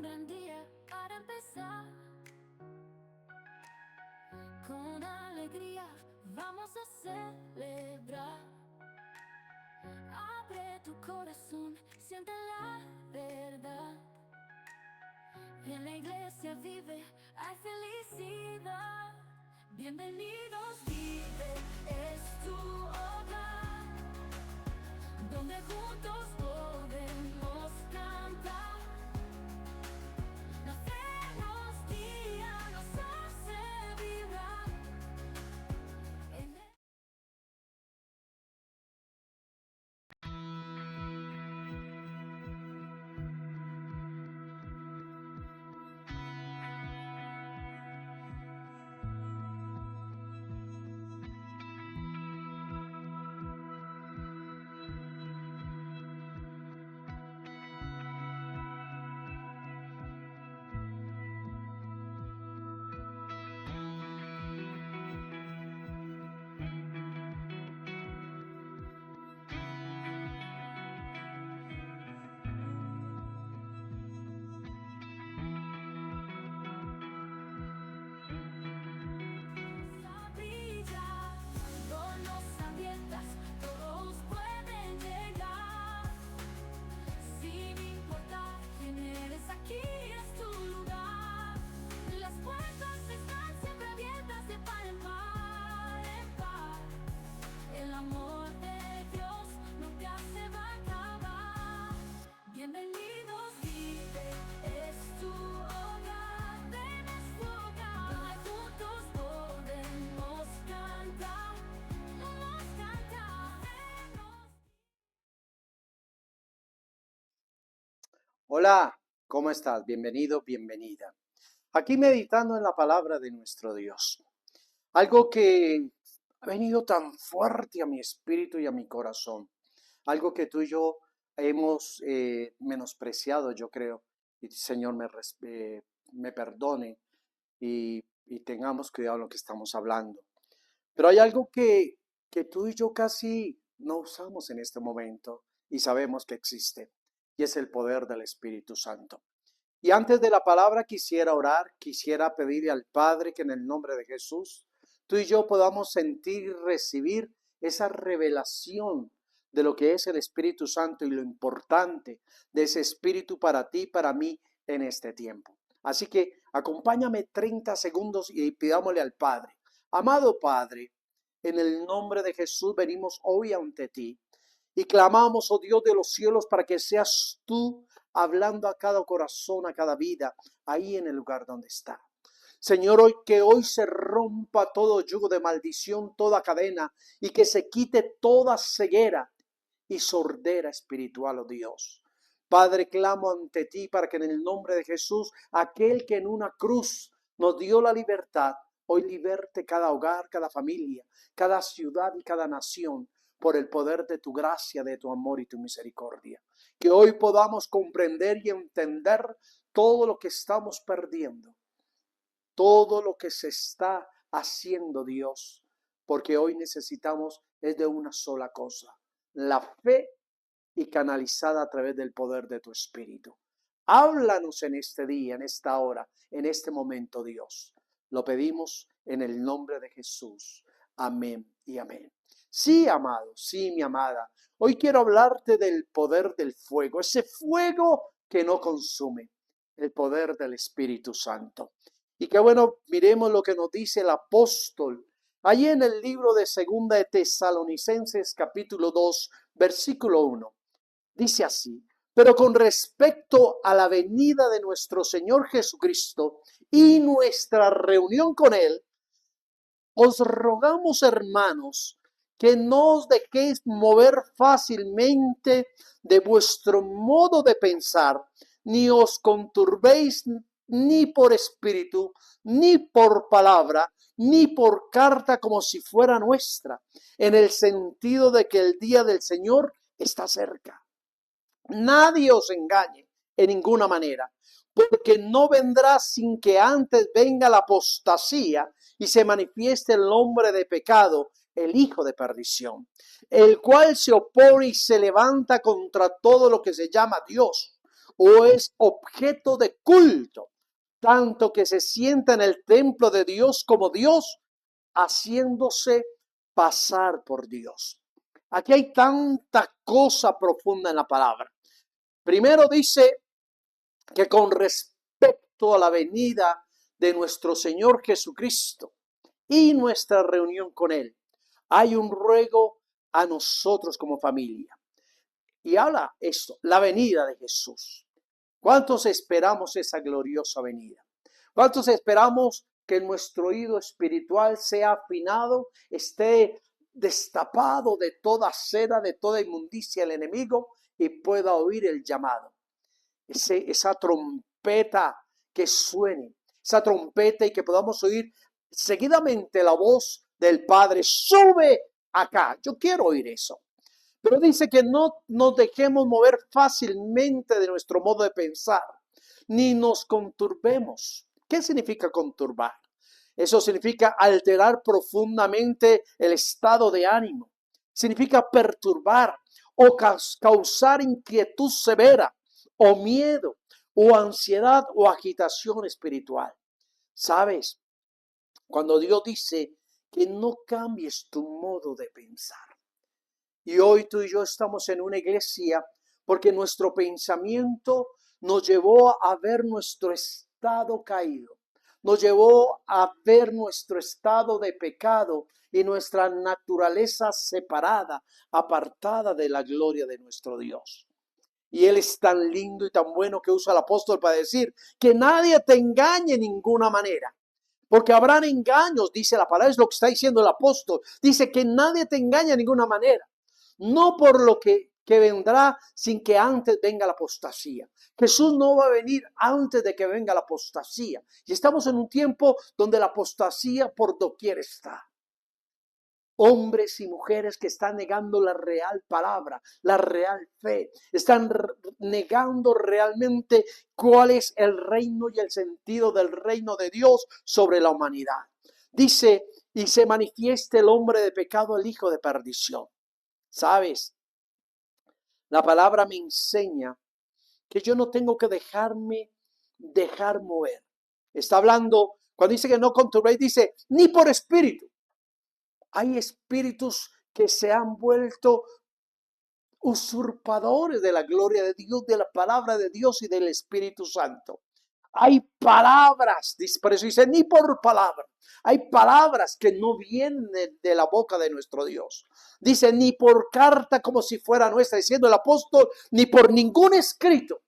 gran día para empezar. Con alegría vamos a celebrar. Abre tu corazón, siente la verdad. En la iglesia vive, hay felicidad. Bienvenidos, vive, es tu hogar, donde juntos podemos cantar. La fe nos guía, nos hace vibrar. Brilla, donos abiertas, todos pueden llegar. Sin importar quién eres, aquí es tu lugar. Las puertas están siempre abiertas de par en par en par. El amor de Dios nunca se va a acabar. Bienvenidos, vive, es tu hogar, ven, es tu hogar, donde juntos podemos cantar, Hola, ¿cómo estás? Bienvenido, bienvenida. Aquí meditando en la palabra de nuestro Dios. Algo que ha venido tan fuerte a mi espíritu y a mi corazón. Algo que tú y yo hemos menospreciado, yo creo. Y Señor me perdone y tengamos cuidado en lo que estamos hablando. Pero hay algo que tú y yo casi no usamos en este momento y sabemos que existe. Y es el poder del Espíritu Santo. Y antes de la palabra quisiera orar, quisiera pedirle al Padre que en el nombre de Jesús, tú y yo podamos sentir y recibir esa revelación de lo que es el Espíritu Santo y lo importante de ese Espíritu para ti y para mí en este tiempo. Así que acompáñame 30 segundos y pidámosle al Padre. Amado Padre, en el nombre de Jesús venimos hoy ante ti y clamamos, oh Dios de los cielos, para que seas tú hablando a cada corazón, a cada vida, ahí en el lugar donde está. Señor, que hoy se rompa todo yugo de maldición, toda cadena, y que se quite toda ceguera y sordera espiritual, oh Dios. Padre, clamo ante ti para que en el nombre de Jesús, aquel que en una cruz nos dio la libertad, hoy liberte cada hogar, cada familia, cada ciudad y cada nación, por el poder de tu gracia, de tu amor y tu misericordia. Que hoy podamos comprender y entender todo lo que estamos perdiendo, todo lo que se está haciendo, Dios, porque hoy necesitamos es de una sola cosa, la fe y canalizada a través del poder de tu Espíritu. Háblanos en este día, en esta hora, en este momento, Dios. Lo pedimos en el nombre de Jesús. Amén y amén. Sí, amado, sí, mi amada. Hoy quiero hablarte del poder del fuego, ese fuego que no consume, el poder del Espíritu Santo. Y qué bueno, miremos lo que nos dice el apóstol. Allí en el libro de Segunda de Tesalonicenses, capítulo 2, versículo 1. Dice así: pero con respecto a la venida de nuestro Señor Jesucristo y nuestra reunión con Él, os rogamos, hermanos, que no os dejéis mover fácilmente de vuestro modo de pensar, ni os conturbéis ni por espíritu, ni por palabra, ni por carta como si fuera nuestra, en el sentido de que el día del Señor está cerca. Nadie os engañe en ninguna manera, porque no vendrá sin que antes venga la apostasía y se manifieste el hombre de pecado, el hijo de perdición, el cual se opone y se levanta contra todo lo que se llama Dios, o es objeto de culto, tanto que se sienta en el templo de Dios como Dios, haciéndose pasar por Dios. Aquí hay tanta cosa profunda en la palabra. Primero dice que con respecto a la venida de nuestro Señor Jesucristo y nuestra reunión con Él, hay un ruego a nosotros como familia. Y habla esto, la venida de Jesús. ¿Cuántos esperamos esa gloriosa venida? ¿Cuántos esperamos que nuestro oído espiritual sea afinado, esté destapado de toda cera, de toda inmundicia del enemigo y pueda oír el llamado? Esa trompeta que suene, esa trompeta y que podamos oír seguidamente la voz del Padre, sube acá. Yo quiero oír eso. Pero dice que no nos dejemos mover fácilmente de nuestro modo de pensar, ni nos conturbemos. ¿Qué significa conturbar? Eso significa alterar profundamente el estado de ánimo. Significa perturbar o causar inquietud severa, o miedo, o ansiedad, o agitación espiritual. ¿Sabes? Cuando Dios dice que no cambies tu modo de pensar. Y hoy tú y yo estamos en una iglesia porque nuestro pensamiento nos llevó a ver nuestro estado caído. Nos llevó a ver nuestro estado de pecado y nuestra naturaleza separada, apartada de la gloria de nuestro Dios. Y Él es tan lindo y tan bueno que usa el apóstol para decir que nadie te engañe de ninguna manera. Porque habrán engaños, dice la palabra, es lo que está diciendo el apóstol. Dice que nadie te engañe de ninguna manera. No por lo que vendrá sin que antes venga la apostasía. Jesús no va a venir antes de que venga la apostasía. Y estamos en un tiempo donde la apostasía por doquier está. Hombres y mujeres que están negando la real palabra, la real fe. Están negando realmente cuál es el reino y el sentido del reino de Dios sobre la humanidad. Dice, y se manifieste el hombre de pecado, el hijo de perdición. ¿Sabes? La palabra me enseña que yo no tengo que dejar mover. Está hablando, cuando dice que no conturbéis, dice, ni por espíritu. Hay espíritus que se han vuelto usurpadores de la gloria de Dios, de la palabra de Dios y del Espíritu Santo. Hay palabras, por eso dice, ni por palabra. Hay palabras que no vienen de la boca de nuestro Dios. Dice, ni por carta como si fuera nuestra, diciendo el apóstol, ni por ningún escrito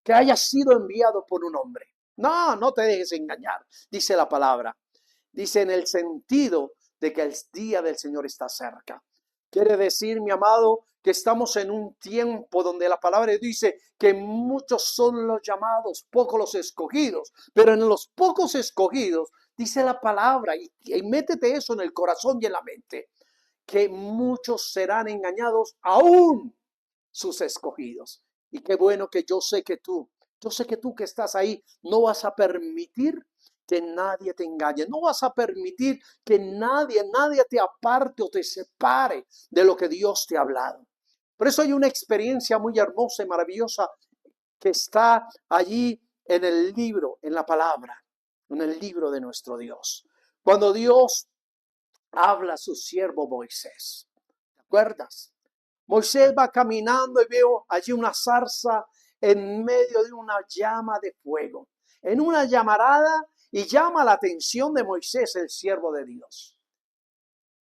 que haya sido enviado por un hombre. No, no te dejes engañar, dice la palabra. Dice en el sentido de que el día del Señor está cerca. Quiere decir, mi amado, que estamos en un tiempo donde la palabra dice que muchos son los llamados, pocos los escogidos. Pero en los pocos escogidos, dice la palabra, y métete eso en el corazón y en la mente, que muchos serán engañados, aún sus escogidos. Y qué bueno que yo sé que tú que estás ahí, no vas a permitir que nadie te engañe. No vas a permitir que nadie te aparte o te separe de lo que Dios te ha hablado. Por eso hay una experiencia muy hermosa y maravillosa que está allí en el libro, en la palabra, en el libro de nuestro Dios. Cuando Dios habla a su siervo Moisés. ¿Te acuerdas? Moisés va caminando y veo allí una zarza en medio de una llama de fuego. En una llamarada y llama la atención de Moisés, el siervo de Dios.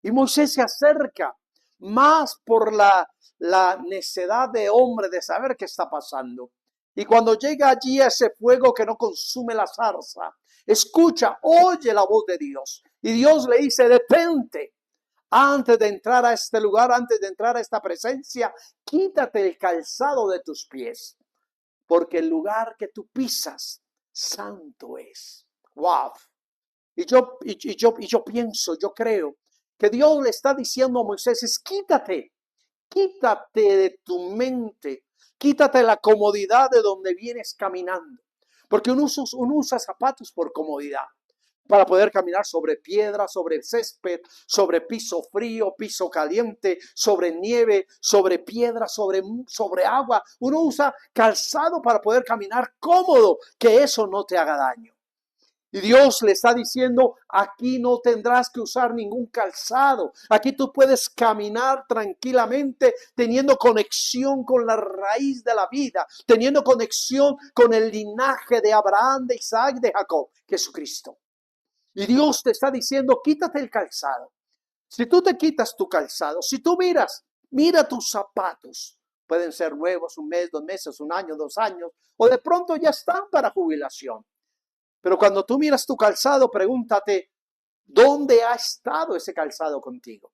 Y Moisés se acerca más por la necedad de hombre de saber qué está pasando. Y cuando llega allí a ese fuego que no consume la zarza, escucha, oye la voz de Dios. Y Dios le dice, detente. Antes de entrar a este lugar, antes de entrar a esta presencia, quítate el calzado de tus pies, porque el lugar que tú pisas, santo es. Wow. Y yo pienso, yo creo que Dios le está diciendo a Moisés, quítate de tu mente, quítate la comodidad de donde vienes caminando, porque uno usa zapatos por comodidad. para poder caminar sobre piedra, sobre césped, sobre piso frío, piso caliente, sobre nieve, sobre piedra, sobre agua. Uno usa calzado para poder caminar cómodo, que eso no te haga daño. Y Dios le está diciendo, aquí no tendrás que usar ningún calzado. Aquí tú puedes caminar tranquilamente, teniendo conexión con la raíz de la vida, teniendo conexión con el linaje de Abraham, de Isaac, de Jacob, Jesucristo. Y Dios te está diciendo, quítate el calzado. Si tú te quitas tu calzado, si tú mira tus zapatos. Pueden ser nuevos, 1 mes, 2 meses, 1 año, 2 años, o de pronto ya están para jubilación. Pero cuando tú miras tu calzado, pregúntate, ¿dónde ha estado ese calzado contigo?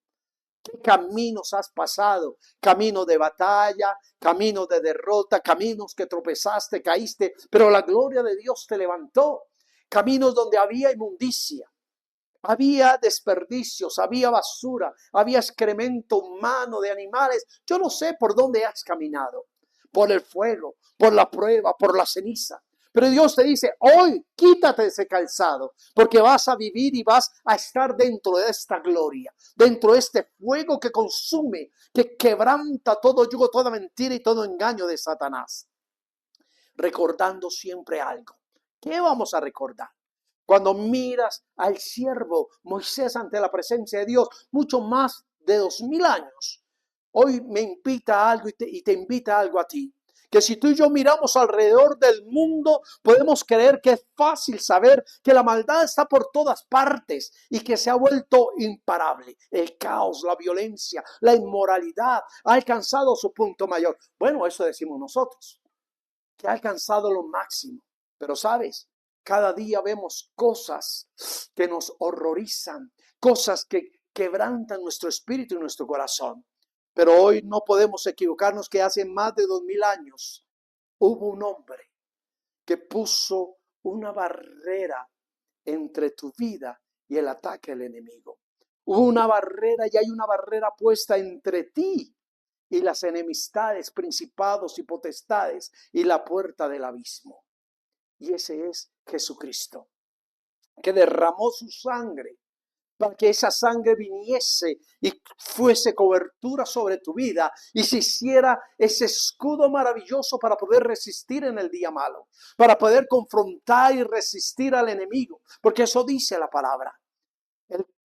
¿Qué caminos has pasado? Caminos de batalla, caminos de derrota, caminos que tropezaste, caíste, pero la gloria de Dios te levantó. Caminos donde había inmundicia, había desperdicios, había basura, había excremento humano de animales. Yo no sé por dónde has caminado, por el fuego, por la prueba, por la ceniza. Pero Dios te dice, hoy quítate ese calzado, porque vas a vivir y vas a estar dentro de esta gloria, dentro de este fuego que consume, que quebranta todo yugo, toda mentira y todo engaño de Satanás. Recordando siempre algo. ¿Qué vamos a recordar? Cuando miras al siervo Moisés ante la presencia de Dios, mucho más de 2000 años, hoy me invita a algo y te invita a algo a ti. Que si tú y yo miramos alrededor del mundo, podemos creer que es fácil saber que la maldad está por todas partes y que se ha vuelto imparable. El caos, la violencia, la inmoralidad ha alcanzado su punto mayor. Bueno, eso decimos nosotros, que ha alcanzado lo máximo. Pero ¿sabes? Cada día vemos cosas que nos horrorizan, cosas que quebrantan nuestro espíritu y nuestro corazón. Pero hoy no podemos equivocarnos que hace más de 2000 años hubo un hombre que puso una barrera entre tu vida y el ataque del enemigo. Hubo una barrera y hay una barrera puesta entre ti y las enemistades, principados y potestades y la puerta del abismo. Y ese es Jesucristo, que derramó su sangre para que esa sangre viniese y fuese cobertura sobre tu vida y se hiciera ese escudo maravilloso para poder resistir en el día malo, para poder confrontar y resistir al enemigo, porque eso dice la palabra.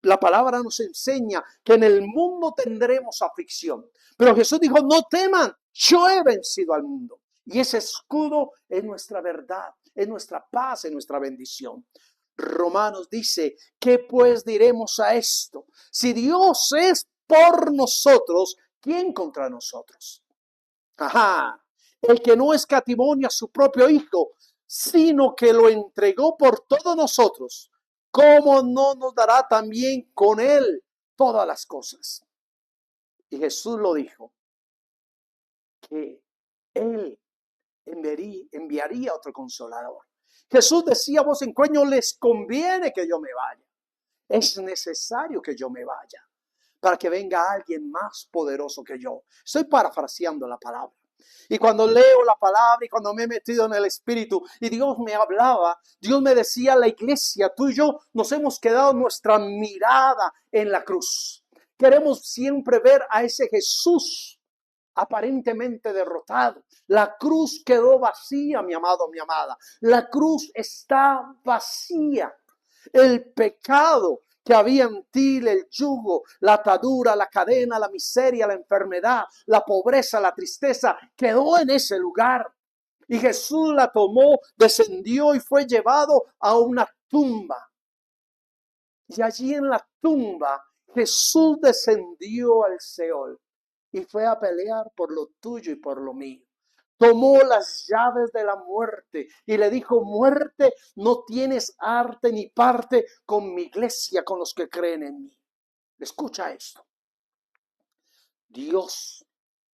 La palabra nos enseña que en el mundo tendremos aflicción, pero Jesús dijo, no teman, yo he vencido al mundo. Y ese escudo es nuestra verdad, es nuestra paz, es nuestra bendición. Romanos dice, ¿qué pues diremos a esto? Si Dios es por nosotros, ¿quién contra nosotros? Ajá, el que no escatimó a su propio Hijo, sino que lo entregó por todos nosotros, ¿cómo no nos dará también con Él todas las cosas? Y Jesús lo dijo, que Él enviaría otro consolador. Jesús decía, vos en cuello les conviene que yo me vaya. Es necesario que yo me vaya para que venga alguien más poderoso que yo. Estoy parafraseando la palabra. Y cuando leo la palabra y cuando me he metido en el Espíritu y Dios me hablaba, Dios me decía, la iglesia, tú y yo nos hemos quedado nuestra mirada en la cruz. Queremos siempre ver a ese Jesús aparentemente derrotado. La cruz quedó vacía, mi amado, mi amada. La cruz está vacía. El pecado que había en ti, el yugo, la atadura, la cadena, la miseria, la enfermedad, la pobreza, la tristeza, quedó en ese lugar. Y Jesús la tomó, descendió y fue llevado a una tumba. Y allí en la tumba, Jesús descendió al Seol y fue a pelear por lo tuyo y por lo mío. Tomó las llaves de la muerte y le dijo, muerte, no tienes arte ni parte con mi iglesia, con los que creen en mí. Escucha esto. Dios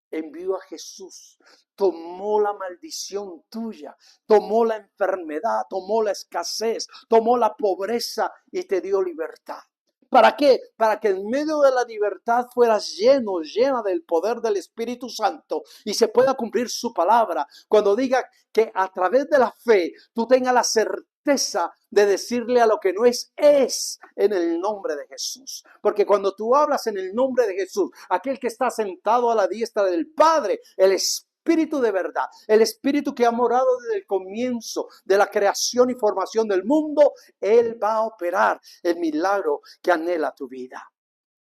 envió a Jesús, tomó la maldición tuya, tomó la enfermedad, tomó la escasez, tomó la pobreza y te dio libertad. ¿Para qué? Para que en medio de la libertad fueras llena del poder del Espíritu Santo y se pueda cumplir su palabra. Cuando diga que a través de la fe tú tengas la certeza certeza de decirle a lo que no es en el nombre de Jesús. Porque cuando tú hablas en el nombre de Jesús, aquel que está sentado a la diestra del Padre, el Espíritu de verdad, el Espíritu que ha morado desde el comienzo de la creación y formación del mundo, Él va a operar el milagro que anhela tu vida.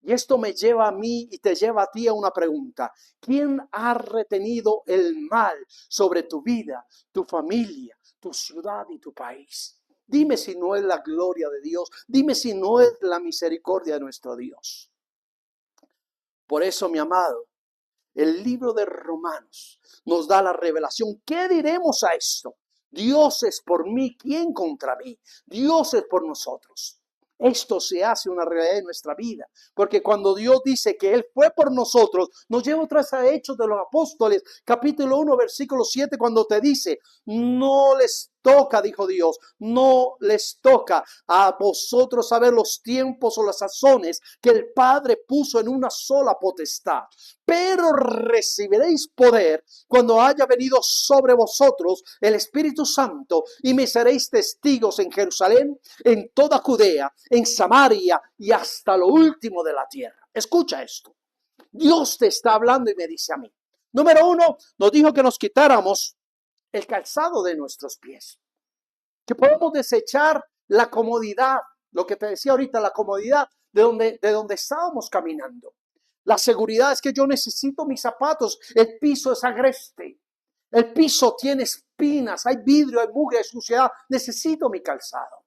Y esto me lleva a mí y te lleva a ti a una pregunta. ¿Quién ha retenido el mal sobre tu vida, tu familia, tu ciudad y tu país? Dime si no es la gloria de Dios. Dime si no es la misericordia de nuestro Dios. Por eso, mi amado, el libro de Romanos nos da la revelación. ¿Qué diremos a esto? Dios es por mí, ¿quién contra mí? Dios es por nosotros. Esto se hace una realidad en nuestra vida, porque cuando Dios dice que Él fue por nosotros, nos lleva otra vez a Hechos de los Apóstoles, capítulo 1, versículo 7, cuando te dice, no les toca, dijo Dios, no les toca a vosotros saber los tiempos o las sazones que el Padre puso en una sola potestad, pero recibiréis poder cuando haya venido sobre vosotros el Espíritu Santo y me seréis testigos en Jerusalén, en toda Judea, en Samaria y hasta lo último de la tierra. Escucha esto. Dios te está hablando y me dice a mí. Número 1, nos dijo que nos quitáramos el calzado de nuestros pies. Que podemos desechar la comodidad, lo que te decía ahorita, la comodidad de donde estábamos caminando. La seguridad es que yo necesito mis zapatos. El piso es agreste. El piso tiene espinas, hay vidrio, hay mugre, hay suciedad. Necesito mi calzado.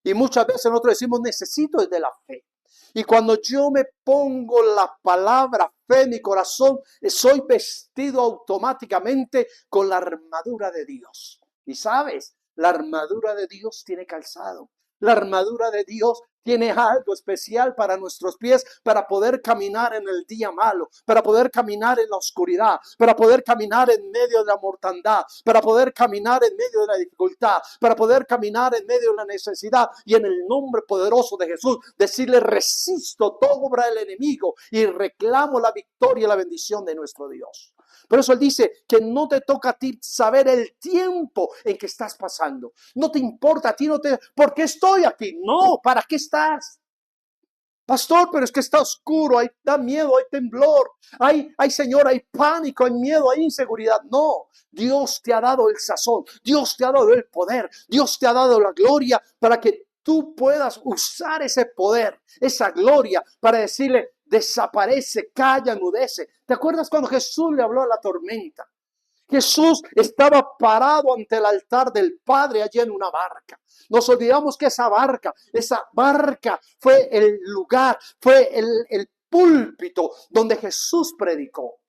Y muchas veces nosotros decimos, necesito el de la fe. Y cuando yo me pongo la palabra fe en mi corazón, soy vestido automáticamente con la armadura de Dios. Y sabes, la armadura de Dios tiene calzado. La armadura de Dios tiene algo especial para nuestros pies, para poder caminar en el día malo, para poder caminar en la oscuridad, para poder caminar en medio de la mortandad, para poder caminar en medio de la dificultad, para poder caminar en medio de la necesidad y en el nombre poderoso de Jesús, decirle resisto toda obra del enemigo y reclamo la victoria y la bendición de nuestro Dios. Por eso Él dice que no te toca a ti saber el tiempo en que estás pasando. No te importa a ti, ¿por qué estoy aquí? No, ¿para qué estás? Pastor, pero es que está oscuro, da miedo, hay temblor, Señor, hay pánico, hay miedo, hay inseguridad. No, Dios te ha dado el sazón, Dios te ha dado el poder, Dios te ha dado la gloria para que tú puedas usar ese poder, esa gloria para decirle, desaparece, calla, enmudece. ¿Te acuerdas cuando Jesús le habló a la tormenta? Jesús estaba parado ante el altar del Padre allí en una barca. Nos olvidamos que esa barca fue el lugar, fue el púlpito donde Jesús predicó.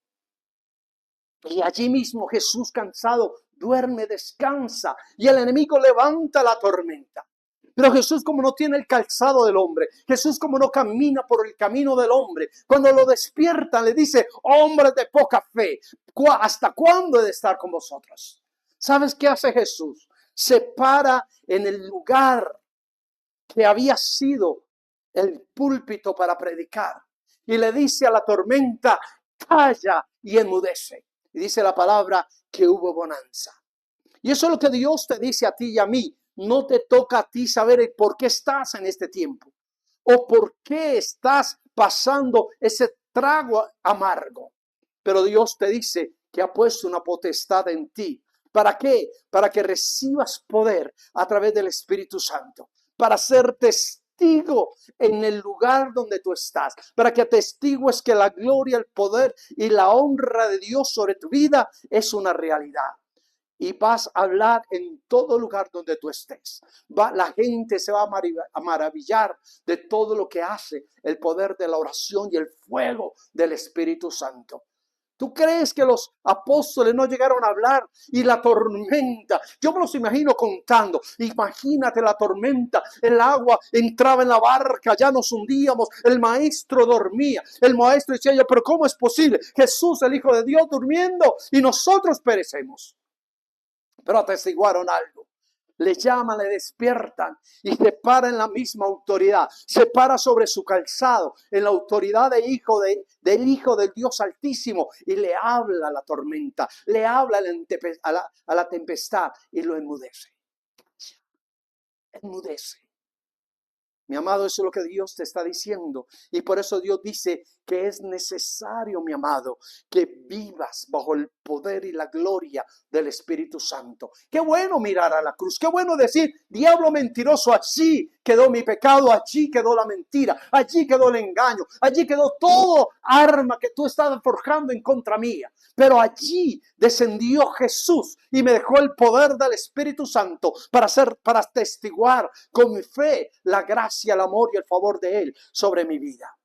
Y allí mismo Jesús cansado duerme, descansa y el enemigo levanta la tormenta. Pero Jesús, como no tiene el calzado del hombre, Jesús como no camina por el camino del hombre, cuando lo despiertan le dice, hombres de poca fe, ¿hasta cuándo he de estar con vosotros? ¿Sabes qué hace Jesús? Se para en el lugar que había sido el púlpito para predicar y le dice a la tormenta, calla y enmudece. Y dice la palabra que hubo bonanza. Y eso es lo que Dios te dice a ti y a mí. No te toca a ti saber el por qué estás en este tiempo o por qué estás pasando ese trago amargo. Pero Dios te dice que ha puesto una potestad en ti. ¿Para qué? Para que recibas poder a través del Espíritu Santo. Para ser testigo en el lugar donde tú estás. Para que atestigues que la gloria, el poder y la honra de Dios sobre tu vida es una realidad. Y vas a hablar en todo lugar donde tú estés. La gente se va a maravillar de todo lo que hace el poder de la oración y el fuego del Espíritu Santo. ¿Tú crees que los apóstoles no llegaron a hablar? Y la tormenta, yo me los imagino contando. Imagínate la tormenta, el agua entraba en la barca, ya nos hundíamos, el maestro dormía. El maestro decía yo, pero ¿cómo es posible? Jesús, el Hijo de Dios, durmiendo y nosotros perecemos. Pero atestiguaron algo. Le llaman, le despiertan y se para en la misma autoridad. Se para sobre su calzado en la autoridad del Hijo del Dios Altísimo y le habla a la tormenta, le habla a la tempestad y lo enmudece. enmudece. Mi amado, eso es lo que Dios te está diciendo. Y por eso Dios dice que es necesario, mi amado, que vivas bajo el poder y la gloria del Espíritu Santo. Qué bueno mirar a la cruz. Qué bueno decir, diablo mentiroso, allí quedó mi pecado, allí quedó la mentira, allí quedó el engaño, allí quedó todo arma que tú estabas forjando en contra mía. Pero allí descendió Jesús y me dejó el poder del Espíritu Santo para testiguar con mi fe la gracia, el amor y el favor de Él sobre mi vida.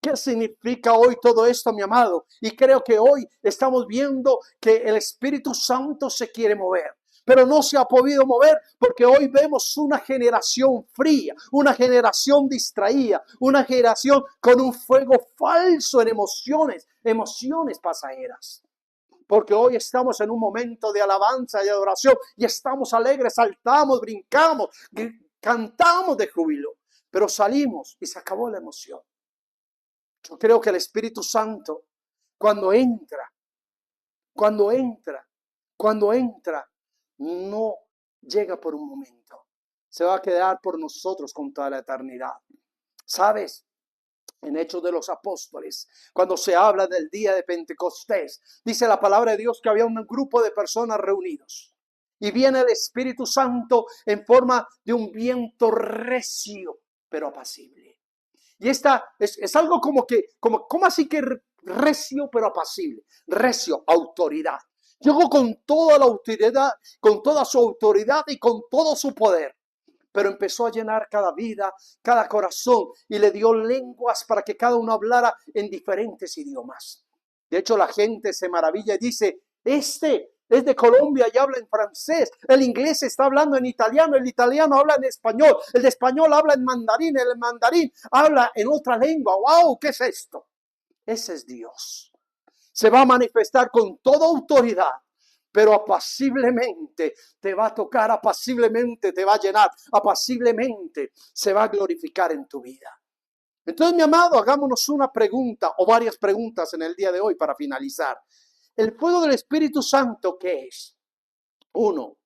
¿Qué significa hoy todo esto, mi amado? Y creo que hoy estamos viendo que el Espíritu Santo se quiere mover, pero no se ha podido mover porque hoy vemos una generación fría, una generación distraída, una generación con un fuego falso en emociones pasajeras. Porque hoy estamos en un momento de alabanza y adoración y estamos alegres, saltamos, brincamos, cantamos de júbilo, pero salimos y se acabó la emoción. Yo creo que el Espíritu Santo, cuando entra, no llega por un momento. Se va a quedar por nosotros con toda la eternidad. ¿Sabes? En Hechos de los Apóstoles, cuando se habla del día de Pentecostés, dice la palabra de Dios que había un grupo de personas reunidos. Y viene el Espíritu Santo en forma de un viento recio, pero apacible. Y esta es algo como así que recio pero apacible. Recio, autoridad. Llegó con toda la autoridad, con toda su autoridad y con todo su poder. Pero empezó a llenar cada vida, cada corazón y le dio lenguas para que cada uno hablara en diferentes idiomas. De hecho, la gente se maravilla y dice, este es de Colombia y habla en francés, el inglés está hablando en italiano, el italiano habla en español, el de español habla en mandarín, el mandarín habla en otra lengua. ¡Wow! ¿Qué es esto? Ese es Dios. Se va a manifestar con toda autoridad, pero apaciblemente te va a tocar, apaciblemente te va a llenar, apaciblemente se va a glorificar en tu vida. Entonces, mi amado, hagámonos una pregunta o varias preguntas en el día de hoy para finalizar. ¿El fuego del Espíritu Santo qué es? Uno,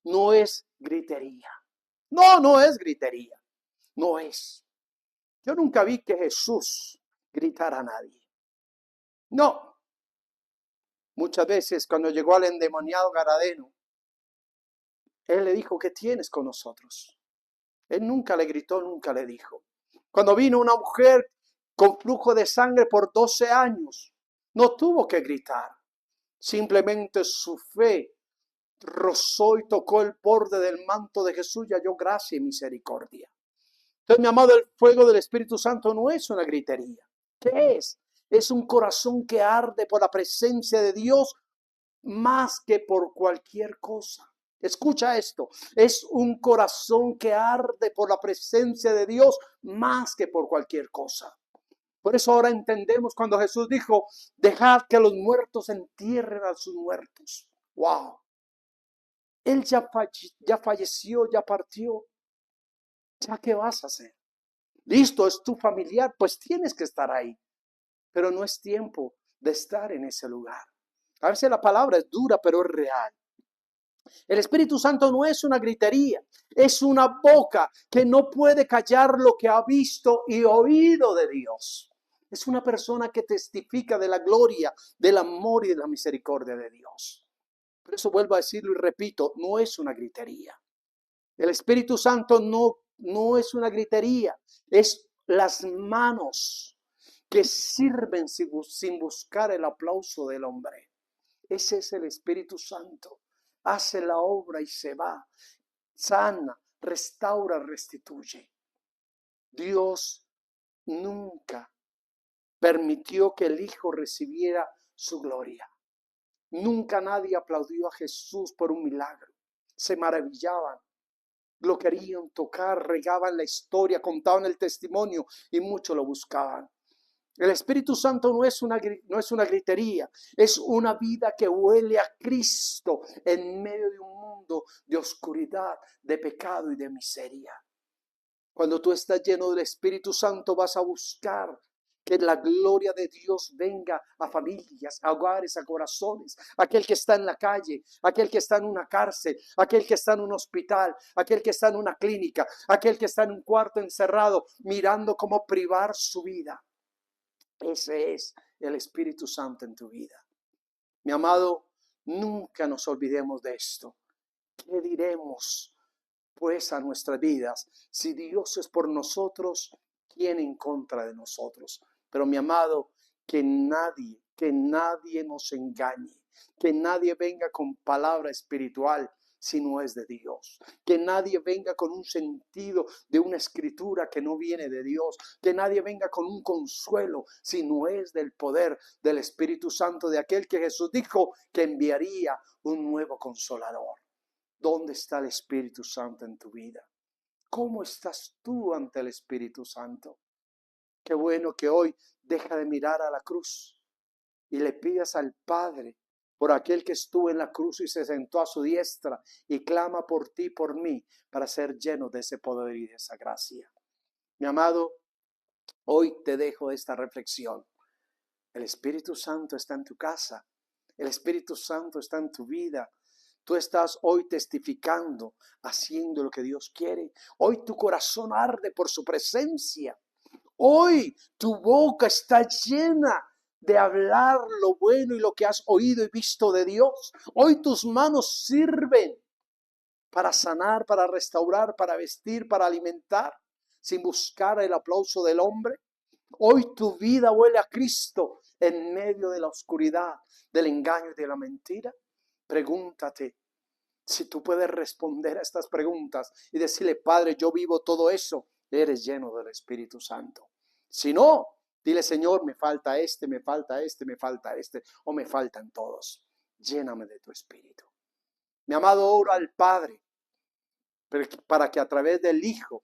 no es gritería. No es gritería. No es. Yo nunca vi que Jesús gritara a nadie. No. Muchas veces cuando llegó al endemoniado Gadareno, Él le dijo, ¿qué tienes con nosotros? Él nunca le gritó, nunca le dijo. Cuando vino una mujer con flujo de sangre por 12 años, no tuvo que gritar. Simplemente su fe rozó y tocó el borde del manto de Jesús y halló gracia y misericordia. Entonces, mi amado, el fuego del Espíritu Santo no es una gritería. ¿Qué es? Es un corazón que arde por la presencia de Dios más que por cualquier cosa. Escucha esto, es un corazón que arde por la presencia de Dios más que por cualquier cosa. Por eso ahora entendemos cuando Jesús dijo, dejad que los muertos entierren a sus muertos. ¡Wow! Él ya falleció, ya partió. ¿Ya qué vas a hacer? Listo, es tu familiar, pues tienes que estar ahí. Pero no es tiempo de estar en ese lugar. A veces la palabra es dura, pero es real. El Espíritu Santo no es una gritería, es una boca que no puede callar lo que ha visto y oído de Dios. Es una persona que testifica de la gloria, del amor y de la misericordia de Dios. Por eso vuelvo a decirlo y repito, no es una gritería. El Espíritu Santo no es una gritería, es las manos que sirven sin buscar el aplauso del hombre. Ese es el Espíritu Santo. Hace la obra y se va. Sana, restaura, restituye. Dios nunca permitió que el Hijo recibiera su gloria. Nunca nadie aplaudió a Jesús por un milagro. Se maravillaban. Lo querían tocar, regaban la historia, contaban el testimonio y muchos lo buscaban. El Espíritu Santo no es una gritería, es una vida que huele a Cristo en medio de un mundo de oscuridad, de pecado y de miseria. Cuando tú estás lleno del Espíritu Santo vas a buscar Que la gloria de Dios venga a familias, a hogares, a corazones. Aquel que está en la calle, aquel que está en una cárcel, aquel que está en un hospital, aquel que está en una clínica, aquel que está en un cuarto encerrado, mirando cómo privar su vida. Ese es el Espíritu Santo en tu vida. Mi amado, nunca nos olvidemos de esto. ¿Qué diremos, pues, a nuestras vidas? Si Dios es por nosotros, ¿quién en contra de nosotros? Pero mi amado, que nadie nos engañe, que nadie venga con palabra espiritual si no es de Dios, que nadie venga con un sentido de una escritura que no viene de Dios, que nadie venga con un consuelo si no es del poder del Espíritu Santo, de aquel que Jesús dijo que enviaría un nuevo consolador. ¿Dónde está el Espíritu Santo en tu vida? ¿Cómo estás tú ante el Espíritu Santo? Qué bueno que hoy deja de mirar a la cruz y le pidas al Padre por aquel que estuvo en la cruz y se sentó a su diestra y clama por ti y por mí para ser lleno de ese poder y de esa gracia. Mi amado, hoy te dejo esta reflexión. El Espíritu Santo está en tu casa. El Espíritu Santo está en tu vida. Tú estás hoy testificando, haciendo lo que Dios quiere. Hoy tu corazón arde por su presencia. Hoy tu boca está llena de hablar lo bueno y lo que has oído y visto de Dios. Hoy tus manos sirven para sanar, para restaurar, para vestir, para alimentar, sin buscar el aplauso del hombre. Hoy tu vida huele a Cristo en medio de la oscuridad, del engaño y de la mentira. Pregúntate si tú puedes responder a estas preguntas y decirle: Padre, yo vivo todo eso. Eres lleno del Espíritu Santo. Si no, dile: Señor, me falta este, me falta este, me falta este, o me faltan todos. Lléname de tu Espíritu. Mi amado, oro al Padre para que a través del Hijo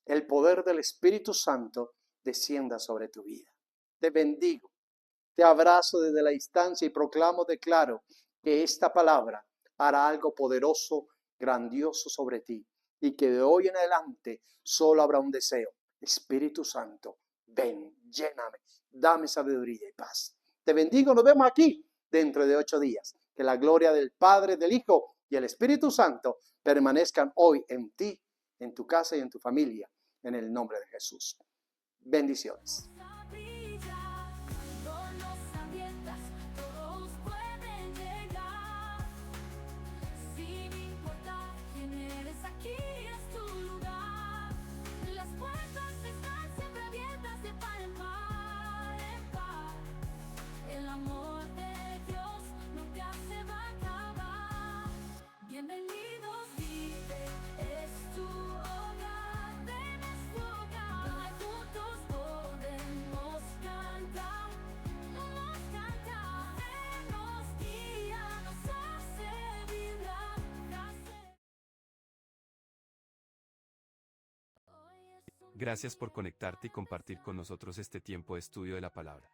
el poder del Espíritu Santo descienda sobre tu vida. Te bendigo, te abrazo desde la distancia y proclamo, declaro que esta palabra hará algo poderoso, grandioso sobre ti, y que de hoy en adelante solo habrá un deseo: Espíritu Santo, ven, lléname, dame sabiduría y paz. Te bendigo, nos vemos aquí dentro de 8 días. Que la gloria del Padre, del Hijo y el Espíritu Santo permanezcan hoy en ti, en tu casa y en tu familia, en el nombre de Jesús. Bendiciones. Bienvenidos, vive, es tu hogar, ven, es tu hogar, donde juntos podemos cantar, Él nos guía, nos hace vibrar, Gracias por conectarte y compartir con nosotros este tiempo de estudio de la palabra.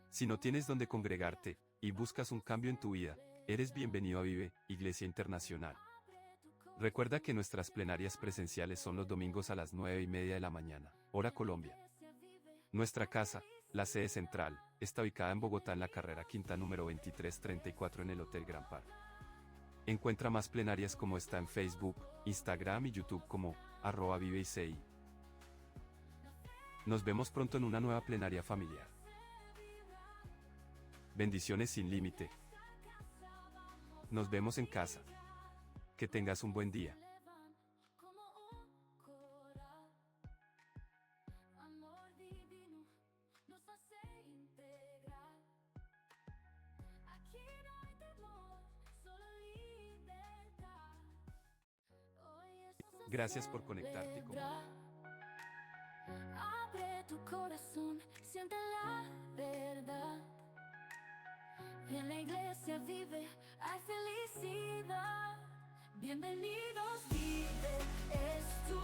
Si no tienes donde congregarte y buscas un cambio en tu vida, eres bienvenido a Vive, Iglesia Internacional. Recuerda que nuestras plenarias presenciales son los domingos a las 9:30 de la mañana, hora Colombia. Nuestra casa, la sede central, está ubicada en Bogotá en la carrera quinta número 2334 en el Hotel Gran Park. Encuentra más plenarias como esta en Facebook, Instagram y YouTube como @ViveICI. Nos vemos pronto en una nueva plenaria familiar. Bendiciones sin límite. Nos vemos en casa. Que tengas un buen día. amor divino nos hace integrar. Aquí no hay temor, solo libertad. Gracias por conectarte con Abre tu corazón, siente la verdad. En la iglesia vive, hay felicidad. Bienvenidos, vive, es tu